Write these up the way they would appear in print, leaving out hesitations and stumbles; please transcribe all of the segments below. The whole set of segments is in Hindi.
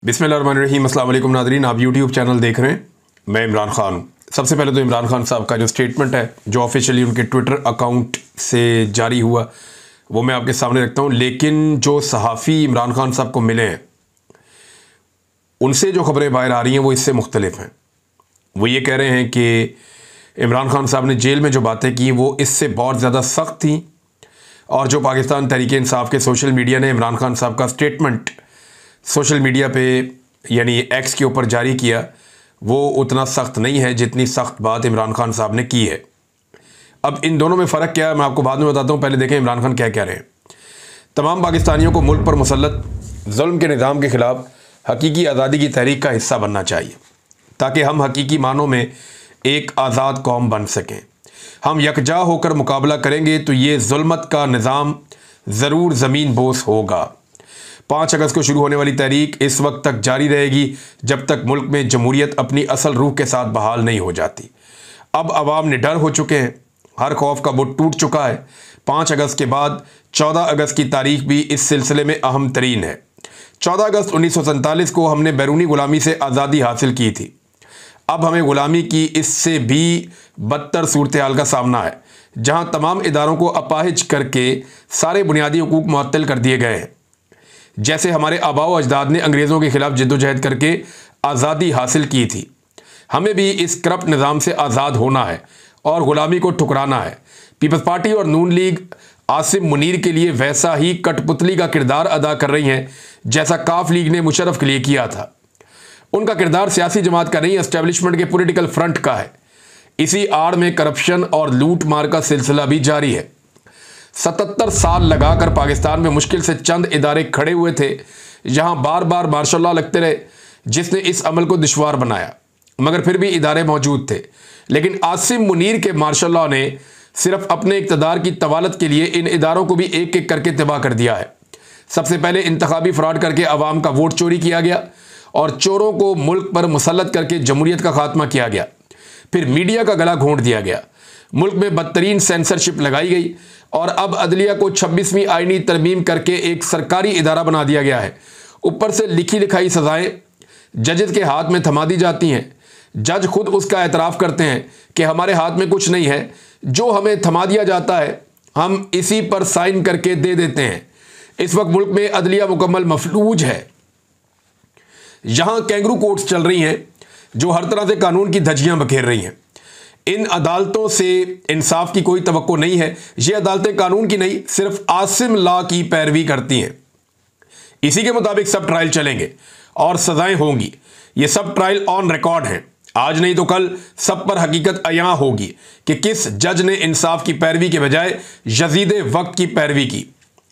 बिस्मिल्लाहिर्रहमानिर्रहीम। अस्सलाम वालेकुम नाज़रीन, आप यूट्यूब चैनल देख रहे हैं, मैं इमरान खान हूँ। सबसे पहले तो इमरान खान साहब का जो स्टेटमेंट है जो ऑफिशियली उनके ट्विटर अकाउंट से जारी हुआ वो मैं आपके सामने रखता हूँ। लेकिन जो सहाफ़ी इमरान खान साहब को मिले हैं उनसे जो खबरें बाहर आ रही हैं वो इससे मुख्तलिफ हैं। वो ये कह रहे हैं कि इमरान खान साहब ने जेल में जो बातें की वो इससे बहुत ज़्यादा सख्त थी, और जो पाकिस्तान तहरीक इंसाफ के सोशल मीडिया ने इमरान खान साहब का स्टेटमेंट सोशल मीडिया पे यानी एक्स के ऊपर जारी किया वो उतना सख्त नहीं है जितनी सख्त बात इमरान खान साहब ने की है। अब इन दोनों में फ़र्क क्या है मैं आपको बाद में बताता हूँ। पहले देखें इमरान खान क्या कह रहे हैं। तमाम पाकिस्तानियों को मुल्क पर मुसल्लत जुल्म के निज़ाम के ख़िलाफ़ हकीकी आज़ादी की तहरीक का हिस्सा बनना चाहिए ताकि हम हकीकी मानों में एक आज़ाद कौम बन सकें। हम यकजा होकर मुकाबला करेंगे तो ये जुल्मत का निज़ाम ज़रूर ज़मीन बोस होगा। 5 अगस्त को शुरू होने वाली तहरीक इस वक्त तक जारी रहेगी जब तक मुल्क में जमहूरियत अपनी असल रूह के साथ बहाल नहीं हो जाती। अब अवाम निडर हो चुके हैं, हर खौफ का बुत टूट चुका है। 5 अगस्त के बाद 14 अगस्त की तारीख भी इस सिलसिले में अहम तरीन है। 14 अगस्त 1947 को हमने बैरूनी गुलामी से आज़ादी हासिल की थी। अब हमें गुलामी की इससे भी बदतर सूरत हाल का सामना है जहाँ तमाम इदारों को अपाहिज करके सारे बुनियादी हुकूक मुअत्तल कर दिए गए हैं। जैसे हमारे आबाओ अजदाद ने अंग्रेज़ों के ख़िलाफ़ जद्दोजहद करके आज़ादी हासिल की थी, हमें भी इस करप्ट निज़ाम से आज़ाद होना है और ग़ुलामी को ठुकराना है। पीपल्स पार्टी और नून लीग आसिम मुनीर के लिए वैसा ही कठपुतली का किरदार अदा कर रही हैं जैसा काफ लीग ने मुशर्रफ के लिए किया था। उनका किरदार सियासी जमात का नहीं, एस्टेब्लिशमेंट के पॉलिटिकल फ्रंट का है। इसी आड़ में करप्शन और लूट मार का सिलसिला भी जारी है। 77 साल लगाकर पाकिस्तान में मुश्किल से चंद इदारे खड़े हुए थे जहां बार बार मार्शल लॉ लगते रहे जिसने इस अमल को दुश्वार बनाया, मगर फिर भी इदारे मौजूद थे। लेकिन आसिम मुनीर के मार्शल लॉ ने सिर्फ अपने इक़्तिदार की तवालत के लिए इन इदारों को भी एक एक करके तबाह कर दिया है। सबसे पहले इंतखाबी फ्रॉड करके अवाम का वोट चोरी किया गया और चोरों को मुल्क पर मुसल्लत करके जमहूरियत का खात्मा किया गया। फिर मीडिया का गला घोंट दिया गया, मुल्क में बदतरीन सेंसरशिप लगाई गई और अब अदलिया को 26वीं आईनी तरमीम करके एक सरकारी इदारा बना दिया गया है। ऊपर से लिखी लिखाई सज़ाएं जजेस के हाथ में थमा दी जाती हैं। जज खुद उसका एतराफ़ करते हैं कि हमारे हाथ में कुछ नहीं है, जो हमें थमा दिया जाता है हम इसी पर साइन करके दे देते हैं। इस वक्त मुल्क में अदलिया मुकम्मल मफलूज है। यहाँ कैंगरू कोर्ट्स चल रही हैं जो हर तरह से कानून की धज्जियाँ बखेर रही हैं। इन अदालतों से इंसाफ की कोई तवक्को नहीं है। ये अदालतें कानून की नहीं सिर्फ आसिम लॉ की पैरवी करती हैं। इसी के मुताबिक सब ट्रायल चलेंगे और सजाएं होंगी। ये सब ट्रायल ऑन रिकॉर्ड हैं। आज नहीं तो कल सब पर हकीकत अयां होगी कि किस जज ने इंसाफ की पैरवी के बजाय यजीदे वक्त की पैरवी की।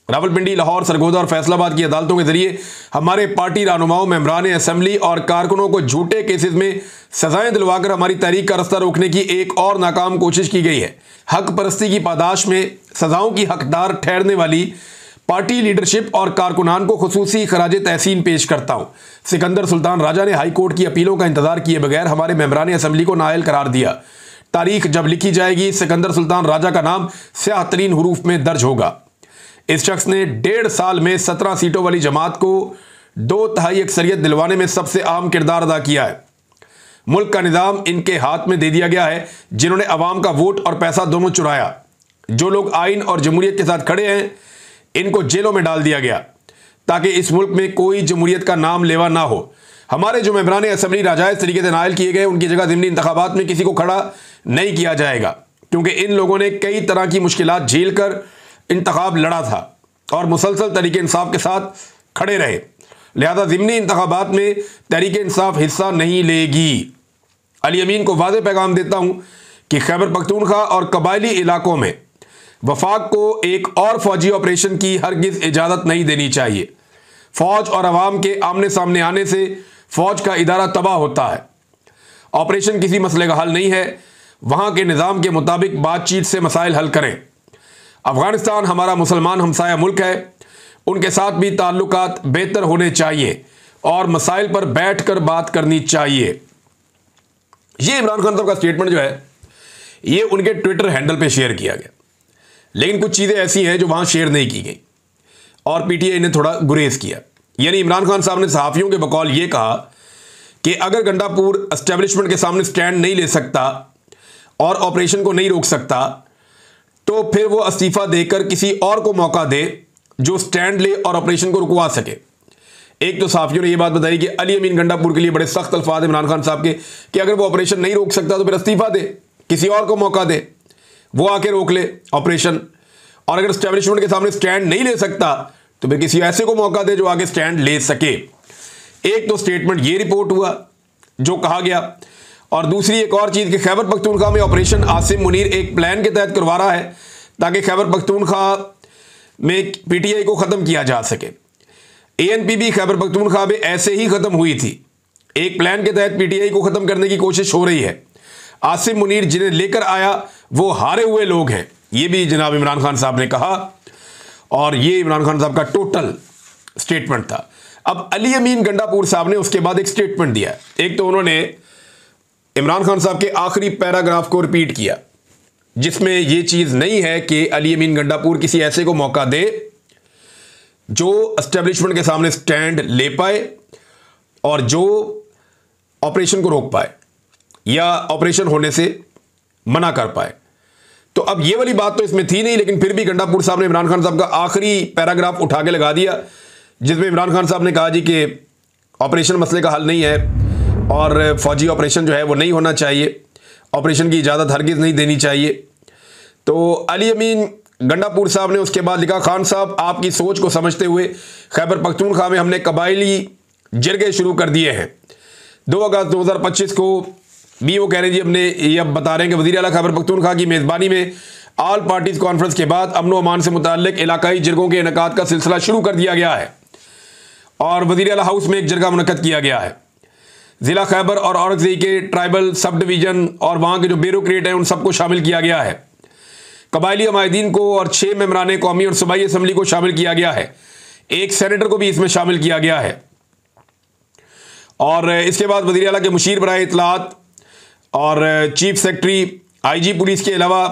रावलपिंडी, लाहौर, सरगोदा और फैसलाबाद की अदालतों के जरिए हमारे पार्टी रहनुमाओं, मेंबरान असेंबली और कारकुनों को झूठे केसेस में सजाएं दिलवाकर हमारी तहरीक का रास्ता रोकने की एक और नाकाम कोशिश की गई है। हक परस्ती की पादाश में सजाओं की हकदार ठहरने वाली पार्टी लीडरशिप और कारकुनान को खुसूसी खराज तहसीन पेश करता हूँ। सिकंदर सुल्तान राजा ने हाई कोर्ट की अपीलों का इंतजार किए बगैर हमारे मेंबरान असेंबली को नाअहल करार दिया। तारीख जब लिखी जाएगी सिकंदर सुल्तान राजा का नाम स्याह तरीन हरूफ में दर्ज होगा। इस शख्स ने 1.5 साल में 17 सीटों वाली जमात को 2/3 अक्सरियत दिलवाने में सबसे अहम किरदार अदा किया है। मुल्क का निज़ाम इनके हाथ में दे दिया गया है जिन्होंने अवाम का वोट और पैसा दोनों चुराया। जो लोग आइन और जमहूरियत के साथ खड़े हैं इनको जेलों में डाल दिया गया ताकि इस मुल्क में कोई जमहूरियत का नाम लेवा ना हो। हमारे जो मेंबरान असेंबली नाजायज़ तरीके से नाअहल किए गए उनकी जगह ज़िमनी इंतखाबात में किसी को खड़ा नहीं किया जाएगा, क्योंकि इन लोगों ने कई तरह की मुश्किलात झेल कर इंतखाब लड़ा था और मुसलसल तहरीक इंसाफ के साथ खड़े रहे। लिहाजा ज़िमनी इंतखाबात में तहरीक इंसाफ हिस्सा नहीं लेगी। अली अमीन को वाज़ेह पैगाम देता हूँ कि खैबर पख्तूनख्वा और कबायली इलाकों में वफाक को एक और फौजी ऑपरेशन की हरगिज़ इजाज़त नहीं देनी चाहिए। फ़ौज और अवाम के आमने सामने आने से फ़ौज का इदारा तबाह होता है। ऑपरेशन किसी मसले का हल नहीं है, वहाँ के निज़ाम के मुताबिक बातचीत से मसाइल हल करें। अफ़गानिस्तान हमारा मुसलमान हमसाया मुल्क है, उनके साथ भी ताल्लुकात बेहतर होने चाहिए और मसाइल पर बैठ कर बात करनी चाहिए। ये इमरान खान साहब का स्टेटमेंट जो है ये उनके ट्विटर हैंडल पे शेयर किया गया, लेकिन कुछ चीज़ें ऐसी हैं जो वहाँ शेयर नहीं की गई और पीटीआई ने थोड़ा गुरेज किया। यानी इमरान खान साहब ने सहाफ़ियों के बकौल ये कहा कि अगर गंडापुर एस्टेब्लिशमेंट के सामने स्टैंड नहीं ले सकता और ऑपरेशन को नहीं रोक सकता तो फिर वो इस्तीफ़ा देकर किसी और को मौका दे जो स्टैंड ले और ऑपरेशन को रुकवा सके। एक तो सहाफ़ियों ने यह बात बताई कि अली अमीन गंडापुर के लिए बड़े सख्त अल्फाज इमरान खान साहब के कि अगर वो ऑपरेशन नहीं रोक सकता तो फिर इस्तीफ़ा दे, किसी और को मौका दे, वो आके रोक ले ऑपरेशन। और अगर एस्टेब्लिशमेंट के सामने स्टैंड नहीं ले सकता तो फिर किसी ऐसे को मौका दे जो आगे स्टैंड ले सके। एक तो स्टेटमेंट ये रिपोर्ट हुआ जो कहा गया, और दूसरी एक और चीज़ कि खैबर पख्तूनख्वा में ऑपरेशन आसिम मुनीर एक प्लान के तहत करवा रहा है ताकि खैबर पख्तूनख्वा में पीटीआई को ख़त्म किया जा सके। एएनपी भी खैबर पख्तूनख्वा में ऐसे ही ख़त्म हुई थी, एक प्लान के तहत पीटीआई को ख़त्म करने की कोशिश हो रही है। आसिम मुनीर जिन्हें लेकर आया वो हारे हुए लोग हैं, ये भी जनाब इमरान खान साहब ने कहा, और ये इमरान खान साहब का टोटल स्टेटमेंट था। अब अली अमीन गंडापुर साहब ने उसके बाद एक स्टेटमेंट दिया। एक तो उन्होंने इमरान खान साहब के आखिरी पैराग्राफ को रिपीट किया जिसमें यह चीज़ नहीं है कि अली अमीन गंडापुर किसी ऐसे को मौका दे जो एस्टेब्लिशमेंट के सामने स्टैंड ले पाए और जो ऑपरेशन को रोक पाए या ऑपरेशन होने से मना कर पाए। तो अब ये वाली बात तो इसमें थी नहीं, लेकिन फिर भी गंडापुर साहब ने इमरान खान साहब का आखिरी पैराग्राफ उठा के लगा दिया जिसमें इमरान खान साहब ने कहा जी कि ऑपरेशन मसले का हल नहीं है और फौजी ऑपरेशन जो है वो नहीं होना चाहिए, ऑपरेशन की इजाज़त हरगिज़ नहीं देनी चाहिए। तो अली अमीन गंडापुर साहब ने उसके बाद लिखा, खान साहब आपकी सोच को समझते हुए खैबर पख्तूनख्वा में हमने कबायली जरगे शुरू कर दिए हैं। 2 अगस्त 2025 को भी वो कह रहे हैं जी हमने ये अब बता रहे हैं कि वज़ीर आला खैबर पख्तूनख्वा की मेज़बानी में ऑल पार्टीज़ कॉन्फ्रेंस के बाद अमन व अमान से मुताल्लिक़ इलाकाई जरगों के इनेकाद का सिलसिला शुरू कर दिया गया है और वज़ीर आला हाउस में एक जरगा मुनक़्क़द किया गया है। ज़िला खैबर और औरंगज़ेब के ट्राइबल सब डिवीज़न और वहाँ के जो ब्यूरोक्रेट हैं उन सबको शामिल किया गया है। कबायली अमायदीन को और 6 मेंबरान कौमी और सूबाई असम्बली को शामिल किया गया है। एक सेनेटर को भी इसमें शामिल किया गया है। और इसके बाद वज़ीर आला के मुशीर बराए इत्तलात और चीफ सेक्रेटरी आईजी पुलिस के अलावा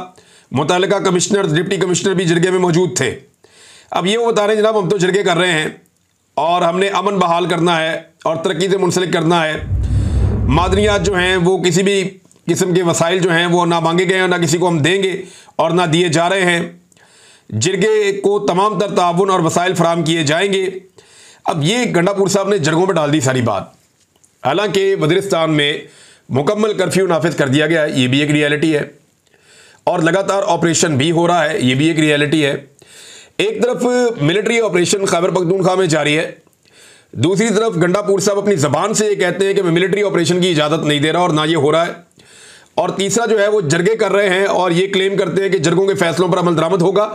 मुतल्लिका कमिश्नर डिप्टी कमिश्नर भी जरगे में मौजूद थे। अब ये वो बता रहे हैं जनाब हम तो जरगे कर रहे हैं और हमने अमन बहाल करना है और तरक्की से मुंसलिक करना है। मादनियात जो हैं वो किसी भी किस्म के वसाइल जो हैं वो ना मांगे गए हैं, ना किसी को हम देंगे और ना दिए जा रहे हैं। जरगे को तमाम तर ताउन और वसाइल फराम किए जाएंगे। अब ये गंडापुर साहब ने जरगों में डाल दी सारी बात। हालांकि वज़ीरिस्तान में मुकम्मल कर्फ्यू नाफिज कर दिया गया है, ये भी एक रियलिटी है, और लगातार ऑपरेशन भी हो रहा है, ये भी एक रियलिटी है। एक तरफ मिलिट्री ऑपरेशन खैबर पख्तूनख्वा में जारी है, दूसरी तरफ गंडापुर साहब अपनी ज़बान से ये कहते हैं कि मैं मिलिट्री ऑपरेशन की इजाज़त नहीं दे रहा और ना ये हो रहा है। और तीसरा जो है वो जरगे कर रहे हैं और ये क्लेम करते हैं कि जरगों के फैसलों पर अमल दरामद होगा,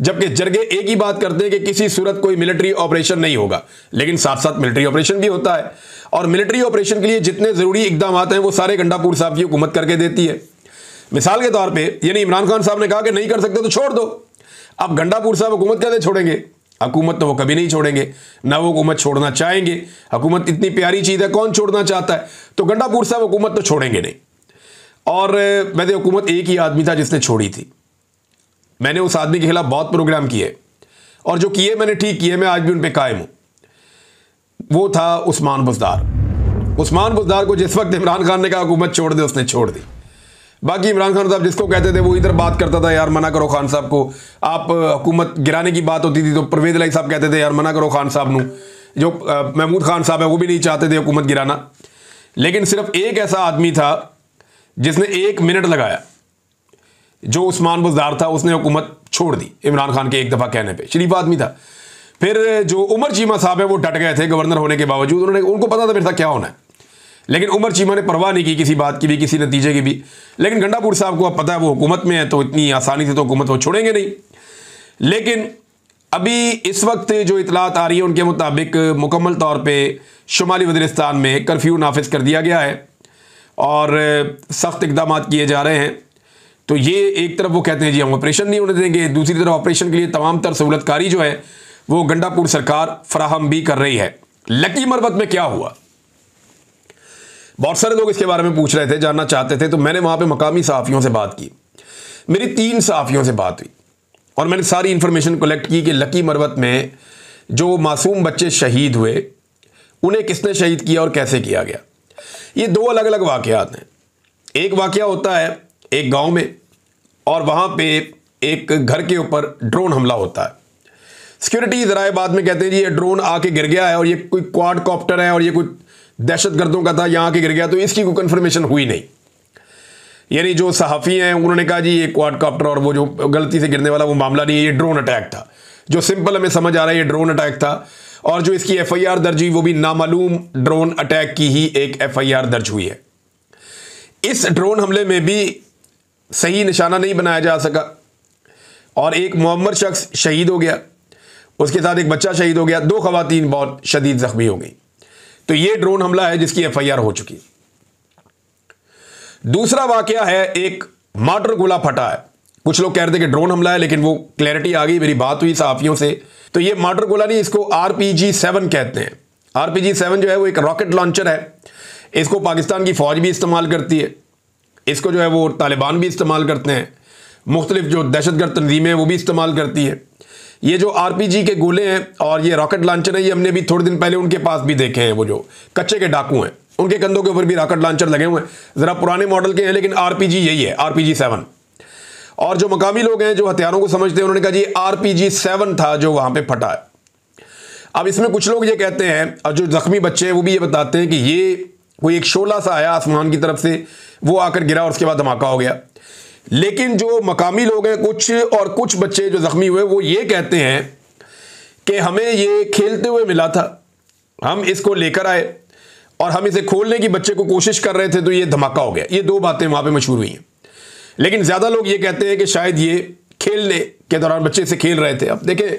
जबकि जरगे एक ही बात करते हैं कि किसी सूरत कोई मिलिट्री ऑपरेशन नहीं होगा। लेकिन साथ साथ मिलिट्री ऑपरेशन भी होता है और मिलिट्री ऑपरेशन के लिए जितने ज़रूरी इकदाम हैं वो सारे गंडापुर साहब की हुकूमत करके देती है। मिसाल के तौर पर यानी इमरान खान साहब ने कहा कि नहीं कर सकते तो छोड़ दो। अब गंडापुर साहब हुकूमत कैसे छोड़ेंगे? हुकूमत तो वो कभी नहीं छोड़ेंगे, ना वो हुकूमत छोड़ना चाहेंगे। हुकूमत इतनी प्यारी चीज़ है, कौन छोड़ना चाहता है? तो गंडापुर साहब हुकूमत तो छोड़ेंगे नहीं। और वैसे हुकूमत एक ही आदमी था जिसने छोड़ी थी। मैंने उस आदमी के खिलाफ बहुत प्रोग्राम किए और जो किए मैंने ठीक किए, मैं आज भी उन पर कायम हूँ। वो था उस्मान बुज़दार। उस्मान बुज़दार को जिस वक्त इमरान खान ने कहा हुकूमत छोड़ दे, उसने छोड़ दी। बाकी इमरान खान साहब जिसको कहते थे वो इधर बात करता था, यार मना करो खान साहब को। आप हुकूमत गिराने की बात होती थी तो परवेज़ इलाही साहब कहते थे यार मना करो खान साहब नू। जो महमूद खान साहब है वो भी नहीं चाहते थे हुकूमत गिराना। लेकिन सिर्फ एक ऐसा आदमी था जिसने 1 मिनट लगाया, जो उस्मान बुज़दार था। उसने हुकूमत छोड़ दी इमरान खान के एक दफ़ा कहने पर। शरीफ आदमी था। फिर जो उमर चीमा साहब है वो डट गए थे गवर्नर होने के बावजूद। उनको पता था मेरे साथ क्या होना है, लेकिन उमर चीमा ने परवाह नहीं की किसी बात की भी, किसी नतीजे की भी। लेकिन गंडापुर साहब को अब पता है वो हुकूमत में है तो इतनी आसानी से तो हुकूमत वो छोड़ेंगे नहीं। लेकिन अभी इस वक्त जो इतलात आ रही है उनके मुताबिक मुकम्मल तौर पे शुमाली वज़ीरिस्तान में कर्फ्यू नाफिज कर दिया गया है और सख्त इकदाम किए जा रहे हैं। तो ये एक तरफ वो कहते हैं जी हम ऑपरेशन नहीं होने देंगे, दूसरी तरफ ऑपरेशन के लिए तमाम तर सहूलतकारी जो है वो गंडापुर सरकार फराहम भी कर रही है। लकी मरबत में क्या हुआ? बहुत सारे लोग इसके बारे में पूछ रहे थे, जानना चाहते थे। तो मैंने वहाँ पे मकामी सहाफ़ियों से बात की। मेरी 3 सहाफ़ियों से बात हुई और मैंने सारी इन्फॉर्मेशन कलेक्ट की कि लकी मरबत में जो मासूम बच्चे शहीद हुए उन्हें किसने शहीद किया और कैसे किया गया। ये दो अलग अलग वाक़यात हैं। एक वाक़या होता है एक गांव में और वहां पे एक घर के ऊपर ड्रोन हमला होता है। सिक्योरिटी ज़राए बाद में कहते हैं जी ये ड्रोन आके गिर गया है और ये कोई क्वाड कॉप्टर है और ये कोई दहशतगर्दों का था, यहाँ आके गिर गया, तो इसकी कोई कंफर्मेशन हुई नहीं। यानी जो सहाफ़ी हैं उन्होंने कहा जी ये क्वाड कॉप्टर और वो जो गलती से गिरने वाला वो मामला नहीं है, ये ड्रोन अटैक था। जो सिंपल हमें समझ आ रहा है ये ड्रोन अटैक था और जो इसकी FIR दर्ज हुई वो भी नामालूम ड्रोन अटैक की ही एक FIR दर्ज हुई है। इस ड्रोन हमले में भी सही निशाना नहीं बनाया जा सका और एक मुअम्मर शख्स शहीद हो गया, उसके साथ एक बच्चा शहीद हो गया, 2 खवातीन बहुत शदीद जख्मी हो गई। तो ये ड्रोन हमला है जिसकी FIR हो चुकी। दूसरा वाकया है एक मार्टर गोला फटा है। कुछ लोग कह रहे थे कि ड्रोन हमला है, लेकिन वो क्लैरिटी आ गई, मेरी बात हुई सहाफियों से, तो ये मार्टर गोला नहीं, इसको RPG-7 कहते हैं। RPG-7 जो है वो एक रॉकेट लॉन्चर है। इसको पाकिस्तान की फ़ौज भी इस्तेमाल करती है, इसको जो है वो तालिबान भी इस्तेमाल करते हैं, मुख्तलिफ जो दहशतगर्द तंजीमें वो भी इस्तेमाल करती है। ये जो RPG के गोले हैं और ये रॉकेट लॉन्चर है, ये हमने भी थोड़े दिन पहले उनके पास भी देखे हैं। वो जो कच्चे के डाकू हैं उनके कंधों के ऊपर भी रॉकेट लॉन्चर लगे हुए हैं, ज़रा पुराने मॉडल के हैं, लेकिन RPG यही है, RPG-7। और जो मकामी लोग हैं जो हथियारों को समझते हैं उन्होंने कहा जी RPG-7 था जो वहाँ पे फटा है। अब इसमें कुछ लोग ये कहते हैं और जो जख्मी बच्चे हैं वो भी ये बताते हैं कि ये कोई एक शोला सा आया आसमान की तरफ से, वो आकर गिरा और उसके बाद धमाका हो गया। लेकिन जो मकामी लोग हैं कुछ बच्चे जो जख्मी हुए वो ये कहते हैं कि हमें ये खेलते हुए मिला था, हम इसको लेकर आए और हम इसे खोलने की बच्चे को कोशिश कर रहे थे तो ये धमाका हो गया। ये 2 बातें वहाँ पे मशहूर हुई हैं, लेकिन ज़्यादा लोग ये कहते हैं कि शायद ये खेलने के दौरान बच्चे से खेल रहे थे। अब देखें,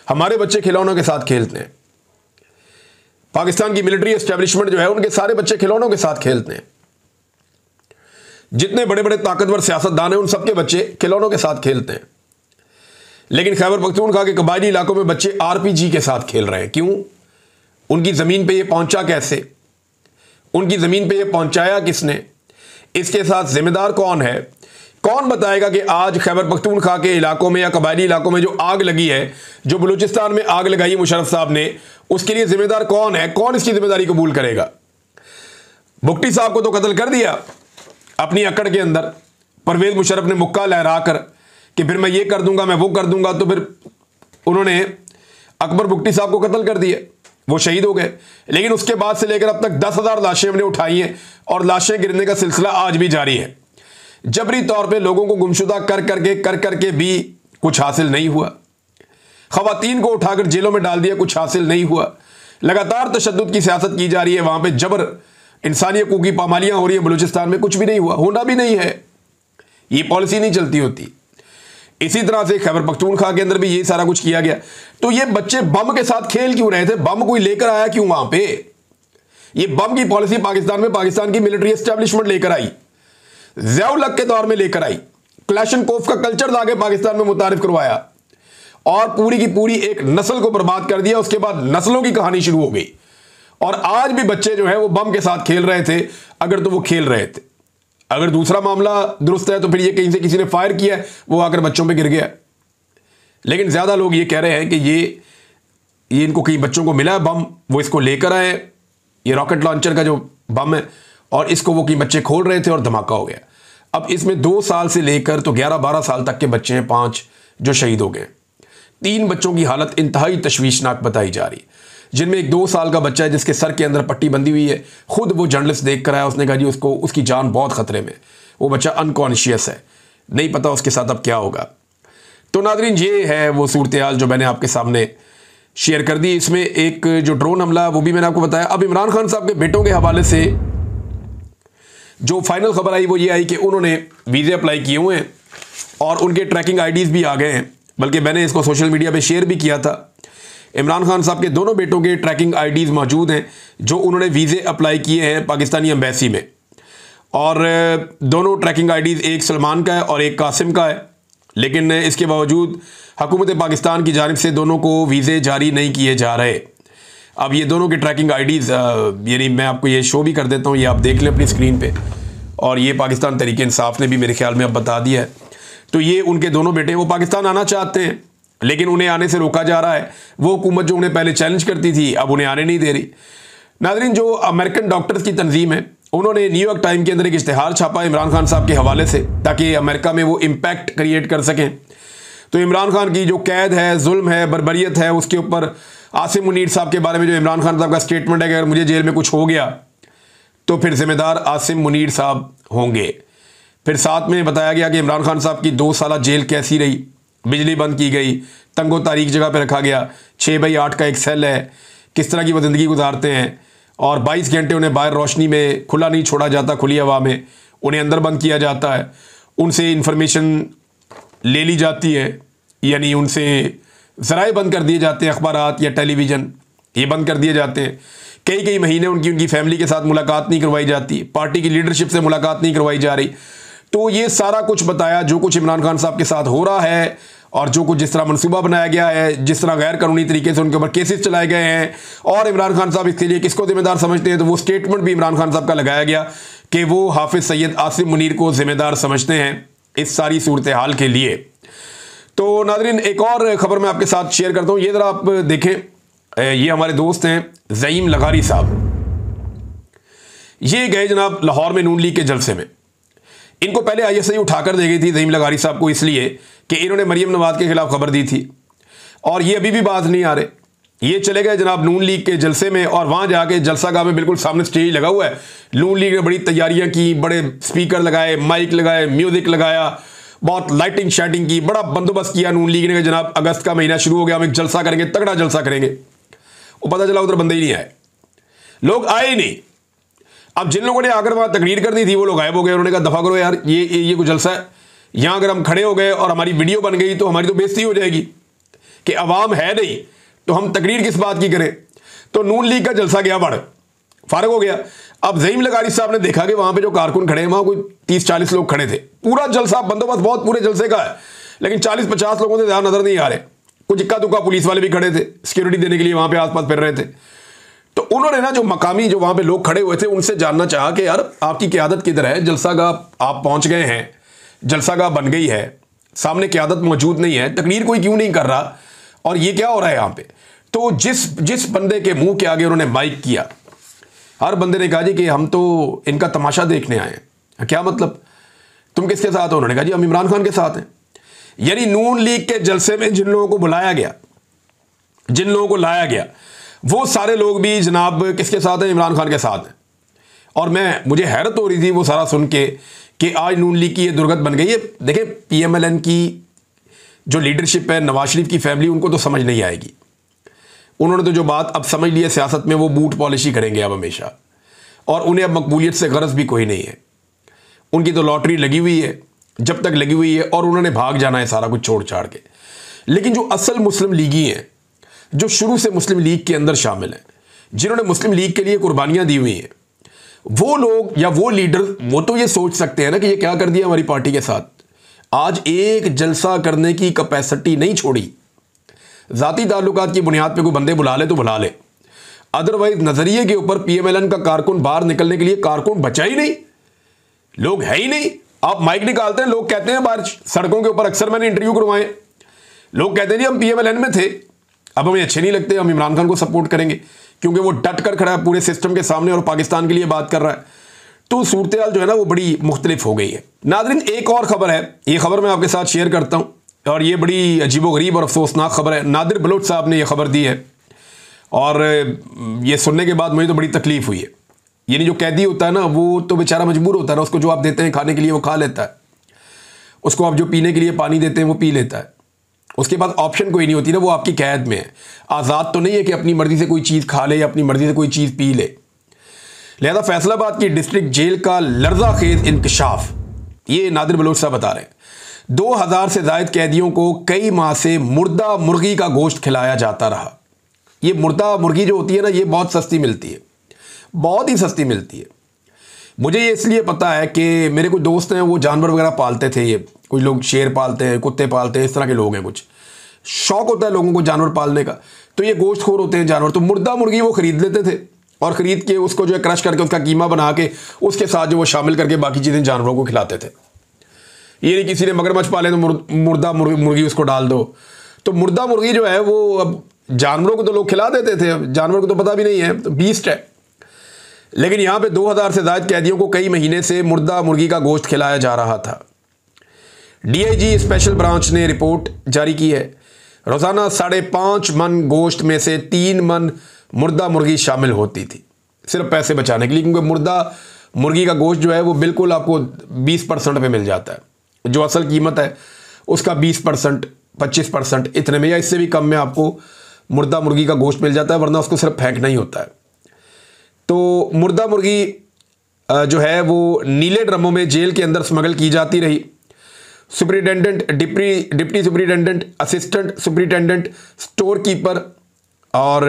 हमारे बच्चे खिलौनों के साथ खेलते हैं, पाकिस्तान की मिलिट्री एस्टेब्लिशमेंट जो है उनके सारे बच्चे खिलौनों के साथ खेलते हैं। जितने बड़े बड़े ताकतवर सियासतदान हैं उन सबके बच्चे खिलौनों के साथ खेलते हैं। लेकिन खैबर पख्तूनख्वा के कबायली इलाकों में बच्चे RPG के साथ खेल रहे हैं। क्यों? उनकी ज़मीन पे ये पहुंचा कैसे? उनकी ज़मीन पे ये पहुंचाया किसने? इसके साथ जिम्मेदार कौन है? कौन बताएगा कि आज खैबर पख्तूनख्वा के इलाकों में या कबायली इलाकों में जो आग लगी है, जो बलूचिस्तान में आग लगाई मुशर्रफ साहब ने, उसके लिए जिम्मेदार कौन है? कौन इसकी जिम्मेदारी कबूल करेगा? भुट्टी साहब को तो कत्ल कर दिया अपनी अकड़ के अंदर, परवेज मुशर्रफ ने मुक्का लहरा कर कि फिर मैं ये कर दूंगा, मैं वो कर दूंगा, तो फिर उन्होंने अकबर भुट्टी साहब को कत्ल कर दिया, वो शहीद हो गए। लेकिन उसके बाद से लेकर अब तक 10,000 लाशें हमने उठाई हैं और लाशें गिरने का सिलसिला आज भी जारी है। जबरी तौर पे लोगों को गुमशुदा कर करके भी कुछ हासिल नहीं हुआ। खवातीन को उठाकर जेलों में डाल दिया, कुछ हासिल नहीं हुआ। लगातार तशद्दुद की सियासत की जा रही है, वहां पे जबर इंसानी हकूक़ की पामालियां हो रही है। बलूचिस्तान में कुछ भी नहीं हुआ, होना भी नहीं है, ये पॉलिसी नहीं चलती होती। इसी तरह से खैबर पख्तूनख्वा के अंदर भी ये सारा कुछ किया गया। तो ये बच्चे बम के साथ खेल क्यों रहे थे? बम कोई लेकर आया क्यों वहां पे? ये बम की पॉलिसी पाकिस्तान में पाकिस्तान की मिलिट्री एस्टेब्लिशमेंट लेकर आई, ज़िया-उल-हक के दौर में लेकर आई, क्लैशनकोफ का कल्चर लाके पाकिस्तान में मुतारिफ करवाया और पूरी की पूरी एक नस्ल को बर्बाद कर दिया। उसके बाद नस्लों की कहानी शुरू हो गई और आज भी बच्चे जो है वो बम के साथ खेल रहे थे, अगर तो वो खेल रहे थे। अगर दूसरा मामला दुरुस्त है तो फिर ये कहीं से किसी ने फायर किया है, वो आकर बच्चों पे गिर गया। लेकिन ज़्यादा लोग ये कह रहे हैं कि ये इनको कई बच्चों को मिला है बम, वो इसको लेकर आए, ये रॉकेट लॉन्चर का जो बम है, और इसको वो कई बच्चे खोल रहे थे और धमाका हो गया। अब इसमें 2 साल से लेकर तो 11-12 साल तक के बच्चे हैं, 5 जो शहीद हो गए। 3 बच्चों की हालत इंतहाई तशवीशनाक बताई जा रही, जिनमें एक 2 साल का बच्चा है जिसके सर के अंदर पट्टी बंधी हुई है। खुद वो जर्नलिस्ट देख कर आया, उसने कहा जी उसकी जान बहुत खतरे में, वो बच्चा अनकॉन्शियस है, नहीं पता उसके साथ अब क्या होगा। तो नादरीन, ये है वो सूरत-ए-हाल जो मैंने आपके सामने शेयर कर दी। इसमें एक जो ड्रोन हमला वो भी मैंने आपको बताया। अब इमरान खान साहब के बेटों के हवाले से जो फाइनल खबर आई वो ये आई कि उन्होंने वीज़े अप्लाई किए हुए हैं और उनके ट्रैकिंग आईडीज़ भी आ गए हैं, बल्कि मैंने इसको सोशल मीडिया पे शेयर भी किया था। इमरान खान साहब के दोनों बेटों के ट्रैकिंग आईडीज़ मौजूद हैं जो उन्होंने वीज़े अप्लाई किए हैं पाकिस्तानी एम्बेसी में, और दोनों ट्रैकिंग आईडीज़ एक सलमान का है और एक कासिम का है। लेकिन इसके बावजूद हुकूमत पाकिस्तान की जानिब से दोनों को वीज़े जारी नहीं किए जा रहे। अब ये दोनों के ट्रैकिंग आईडीज़ यानी मैं आपको ये शो भी कर देता हूँ, ये आप देख लें अपनी स्क्रीन पे, और ये पाकिस्तान तहरीक इंसाफ ने भी मेरे ख्याल में अब बता दिया है। तो ये उनके दोनों बेटे वो पाकिस्तान आना चाहते हैं, लेकिन उन्हें आने से रोका जा रहा है। वो हुकूमत जो उन्हें पहले चैलेंज करती थी अब उन्हें आने नहीं दे रही। नाज़रीन, जो अमेरिकन डॉक्टर्स की तंजीम है उन्होंने न्यूयॉर्क टाइम के अंदर एक इश्तिहार छापा इमरान खान साहब के हवाले से, ताकि अमेरिका में वो इम्पैक्ट क्रिएट कर सकें। तो इमरान खान की जो कैद है, जुल्म है, बर्बरियत है, उसके ऊपर आसिम मुनीर साहब के बारे में जो इमरान खान साहब का स्टेटमेंट है कि अगर मुझे जेल में कुछ हो गया तो फिर जिम्मेदार आसिम मुनीर साहब होंगे। फिर साथ में बताया गया कि इमरान खान साहब की 2 साल जेल कैसी रही, बिजली बंद की गई, तंगो तारीख जगह पे रखा गया, 6x8 का एक सेल है, किस तरह की वो ज़िंदगी गुजारते हैं, और 22 घंटे उन्हें बाहर रोशनी में खुला नहीं छोड़ा जाता, खुली हवा में उन्हें अंदर बंद किया जाता है, उनसे इंफॉर्मेशन ले ली जाती है, यानी उनसे ज़राए बंद कर दिए जाते हैं, अखबारात या टेलीविज़न ये बंद कर दिए जाते हैं। कई महीने उनकी फैमिली के साथ मुलाकात नहीं करवाई जाती, पार्टी की लीडरशिप से मुलाकात नहीं करवाई जा रही। तो ये सारा कुछ बताया जो कुछ इमरान खान साहब के साथ हो रहा है, और जो कुछ जिस तरह मनसूबा बनाया गया है, जिस तरह गैर कानूनी तरीके से उनके ऊपर केसेस चलाए गए हैं, और इमरान खान साहब इसके लिए किसको जिम्मेदार समझते हैं। तो वो स्टेटमेंट भी इमरान खान साहब का लगाया गया कि वो हाफिज सैयद आसिम मुनीर को जिम्मेदार समझते हैं इस सारी सूरत हाल के लिए। तो नाज़रीन, एक और ख़बर मैं आपके साथ शेयर करता हूँ, ये ज़रा आप देखें। ये हमारे दोस्त हैं ज़ईम लगारी साहब। ये गए जनाब लाहौर में नून लीग के जलसे में। इनको पहले ISI उठाकर दे गई थी ज़ईम लगारी साहब को, इसलिए कि इन्होंने मरीम नवाज के खिलाफ खबर दी थी, और ये अभी भी बात नहीं आ रहे। ये चले गए जनाब नून लीग के जलसे में, और वहाँ जाके जलसागाह में बिल्कुल सामने स्टेज लगा हुआ है। नून लीग ने बड़ी तैयारियाँ की, बड़े स्पीकर लगाए, माइक लगाए, म्यूज़िक लगाया, बहुत लाइटिंग शाइटिंग की, बड़ा बंदोबस्त किया नून लीग ने। जनाब अगस्त का महीना शुरू हो गया, हम एक जलसा करेंगे, तगड़ा जलसा करेंगे। वो पता चला उधर बंदे ही नहीं आए, लोग आए ही नहीं। अब जिन लोगों ने आकर वहाँ तकरीर कर दी थी वो लोग गायब हो गए। उन्होंने कहा दफ़ा करो यार, ये कुछ जलसा है, यहाँ अगर हम खड़े हो गए और हमारी वीडियो बन गई तो हमारी तो बेइज्जती हो जाएगी कि अवाम है नहीं, तो हम तकरीर किस बात की करें। तो नून लीग का जलसा गया बढ़, फारग हो गया। अब ज़ईम लगारी साहब ने देखा कि वहाँ पे जो कारकुन खड़े हैं, वहाँ कोई 30-40 लोग खड़े थे। पूरा जलसा बंदोबस्त बहुत पूरे जलसे का है, लेकिन 40-50 लोगों से ज़्यादा नज़र नहीं आ रहे। कुछ इक्का दुक्का पुलिस वाले भी खड़े थे, सिक्योरिटी देने के लिए वहाँ पे आसपास फिर रहे थे। तो उन्होंने ना जो मकामी जो वहाँ पे लोग खड़े हुए थे उनसे जानना चाहा कि यार आपकी क़यादत किधर है, जलसागाह आप पहुँच गए हैं, जलसागाह बन गई है, सामने क़यादत मौजूद नहीं है, तकरीर कोई क्यों नहीं कर रहा, और ये क्या हो रहा है यहाँ पे। तो जिस बंदे के मुंह के आगे उन्होंने माइक किया, हर बंदे ने कहा जी कि हम तो इनका तमाशा देखने आए हैं। क्या मतलब, तुम किसके साथ हो? उन्होंने कहा जी हम इमरान खान के साथ हैं। यानी नून लीग के जलसे में जिन लोगों को बुलाया गया, जिन लोगों को लाया गया, वो सारे लोग भी जनाब किसके साथ हैं? इमरान खान के साथ हैं। और मुझे हैरत हो रही थी वो सारा सुन के कि आज नून लीग की ये दुर्गत बन गई है। देखें, PMLN की जो लीडरशिप है, नवाज शरीफ की फैमिली, उनको तो समझ नहीं आएगी। उन्होंने तो जो बात अब समझ ली है सियासत में, वो बूट पॉलिशी करेंगे अब हमेशा, और उन्हें अब मकबूलियत से गरज भी कोई नहीं है। उनकी तो लॉटरी लगी हुई है, जब तक लगी हुई है, और उन्होंने भाग जाना है सारा कुछ छोड़ छाड़ के। लेकिन जो असल मुस्लिम लीगी हैं, जो शुरू से मुस्लिम लीग के अंदर शामिल हैं, जिन्होंने मुस्लिम लीग के लिए कुर्बानियां दी हुई हैं, वो लोग या वो लीडर, वो तो ये सोच सकते हैं ना कि ये क्या कर दिया हमारी पार्टी के साथ। आज एक जलसा करने की कैपेसिटी नहीं छोड़ी। ज़ाती ताल्लुकात की बुनियाद पे कोई बंदे बुला ले तो बुला ले, अदरवाइज नज़रिए के ऊपर PMLN का कारकुन बाहर निकलने के लिए कारकुन बचा ही नहीं, लोग है ही नहीं। आप माइक निकालते हैं, लोग कहते हैं बाहर सड़कों के ऊपर, अक्सर मैंने इंटरव्यू करवाए, लोग कहते हैं जी हम PMLN में थे, अब हमें अच्छे नहीं लगते, हम इमरान खान को सपोर्ट करेंगे, क्योंकि वो डट कर खड़ा है पूरे सिस्टम के सामने और पाकिस्तान के लिए बात कर रहा है। तो सूरत हाल जो है ना वो बड़ी मुख्तलिफ हो गई है। नाज़रीन, एक और ख़बर है, ये ख़बर मैं आपके साथ शेयर करता हूँ, और ये बड़ी अजीबोगरीब और अफसोसनाक ख़बर है। नादिर बलोच साहब ने यह ख़बर दी है, और ये सुनने के बाद मुझे तो बड़ी तकलीफ़ हुई है। यानी जो कैदी होता है ना, वो तो बेचारा मजबूर होता है ना, उसको जो आप देते हैं खाने के लिए वो खा लेता है, उसको आप जो पीने के लिए पानी देते हैं वो पी लेता है, उसके बाद ऑप्शन कोई नहीं होती ना, वो आपकी कैद में है। आज़ाद तो नहीं है कि अपनी मर्ज़ी से कोई चीज़ खा ले या अपनी मर्ज़ी से कोई चीज़ पी ले। लिहाजा फैसलाबाद की डिस्ट्रिक्ट जेल का लर्जा खेज इंकशाफ, ये नादिर बलोच साहब बता रहे हैं, 2000 से ज़ायद कैदियों को कई माह से मुर्दा मुर्गी का गोश्त खिलाया जाता रहा। ये मुर्दा मुर्गी जो होती है ना, ये बहुत सस्ती मिलती है, बहुत ही सस्ती मिलती है। मुझे ये इसलिए पता है कि मेरे कुछ दोस्त हैं, वो जानवर वगैरह पालते थे, ये कुछ लोग शेर पालते हैं, कुत्ते पालते हैं, इस तरह के लोग हैं, कुछ शौक होता है लोगों को जानवर पालने का, तो ये गोश्तखोर होते हैं जानवर। तो मुर्दा मुर्गी वो ख़रीद लेते थे, और ख़रीद के उसको जो है क्रश करके उसका कीमा बना के उसके साथ जो वो शामिल करके बाकी चीज़ें जानवरों को खिलाते थे। ये नहीं किसी ने मगरमच्छ पाले तो मुर्दा मुर्गी उसको डाल दो। तो मुर्दा मुर्गी जो है वो अब जानवरों को तो लोग खिला देते थे, अब जानवर को तो पता भी नहीं है, तो बीस्ट है। लेकिन यहाँ पे 2000 से ज़्यादा कैदियों को कई महीने से मुर्दा मुर्गी का गोश्त खिलाया जा रहा था। डीआईजी स्पेशल ब्रांच ने रिपोर्ट जारी की है। रोज़ाना 5.5 मन गोश्त में से 3 मन मुर्दा मुर्गी शामिल होती थी, सिर्फ पैसे बचाने के लिए, क्योंकि मुर्दा मुर्गी का गोश्त जो है वो बिल्कुल आपको 20% पे मिल जाता है। जो असल कीमत है उसका 20%, 25% इतने में या इससे भी कम में आपको मुर्दा मुर्गी का गोश्त मिल जाता है, वरना उसको सिर्फ फेंकना ही होता है। तो मुर्दा मुर्गी जो है वो नीले ड्रमों में जेल के अंदर स्मगल की जाती रही। Superintendent, deputy superintendent, assistant superintendent, store keeper और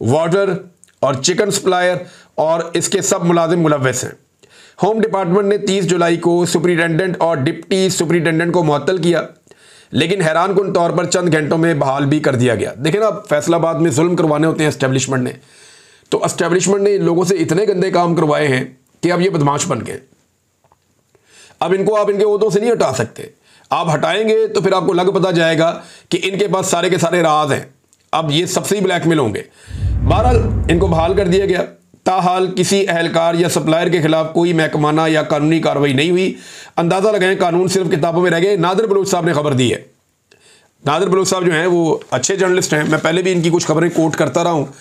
वार्डर और चिकन सप्लायर और इसके सब मुलाजिम मुलव्वस हैं। होम डिपार्टमेंट ने 30 जुलाई को सुपरिटेंडेंट और डिप्टी सुपरिटेंडेंट को मुअत्तल किया, लेकिन हैरानकुन तौर पर चंद घंटों में बहाल भी कर दिया गया। देखें ना, फैसलाबाद में जुल्म करवाने होते हैं एस्टेब्लिशमेंट ने, तो एस्टेब्लिशमेंट ने लोगों से इतने गंदे काम करवाए हैं कि अब ये बदमाश बन गए। अब इनको आप इनके ओहदों से नहीं हटा सकते। आप हटाएंगे तो फिर आपको लग पता जाएगा कि इनके पास सारे के सारे राज हैं, अब ये सबसे ही ब्लैकमेल होंगे। बहरहाल इनको बहाल कर दिया गया। ताहाल किसी अहलकार या सप्लायर के खिलाफ कोई महकमाना या कानूनी कार्रवाई नहीं हुई। अंदाजा लगाएं, कानून सिर्फ किताबों में रह गए। नादिर बलूच साहब ने खबर दी है। नादिर बलूच साहब जो हैं वो अच्छे जर्नलिस्ट हैं, मैं पहले भी इनकी कुछ खबरें कोट करता रहा हूँ,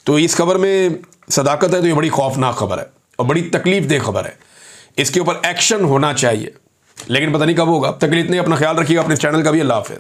तो इस खबर में सदाकत है, तो ये बड़ी खौफनाक खबर है और बड़ी तकलीफ दे खबर है। इसके ऊपर एक्शन होना चाहिए, लेकिन पता नहीं कब होगा। अब तक के लिए इतने, अपना ख्याल रखिएगा, अपने चैनल का भी। अल्लाह हाफ़िज़।